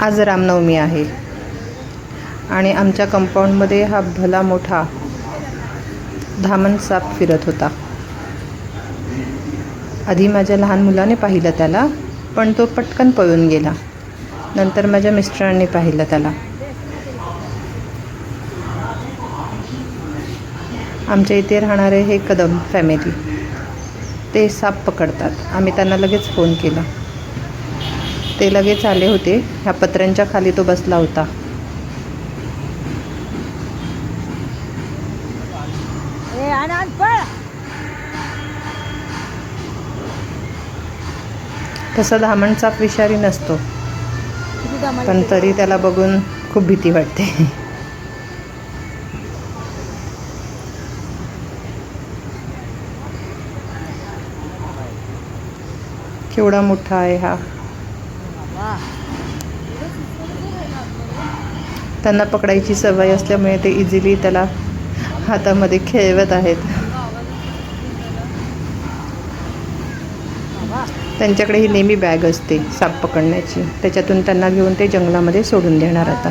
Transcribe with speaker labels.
Speaker 1: आज रामनवमी आहे आणि आमच्या कंपाऊंडमध्ये हा भला मोठा धामण साप फिरत होता. आधी माझ्या लहान मुलाने पाहिलं त्याला, पण तो पटकन पळून गेला. नंतर माझ्या मिस्टरांनी पाहिलं त्याला. आमच्या इथे राहणारे हे कदम फॅमिली, ते साप पकडतात. आम्ही त्यांना लगेच फोन केला. ते लगेच आले होते. ह्या पत्र्यांच्या खाली तो बसला होता. तसा धामण साप विषारी नसतो, पण तरी त्याला बघून खूप भीती वाटते. केवढा मोठा आहे हा. त्यांना पकडायची सवय असल्यामुळे ते इझिली त्याला हातामध्ये खेळवत आहेत. त्यांच्याकडे ही नेहमी बॅग असते साप पकडण्याची. त्याच्यातून त्यांना घेऊन ते जंगलामध्ये सोडून देणार आता.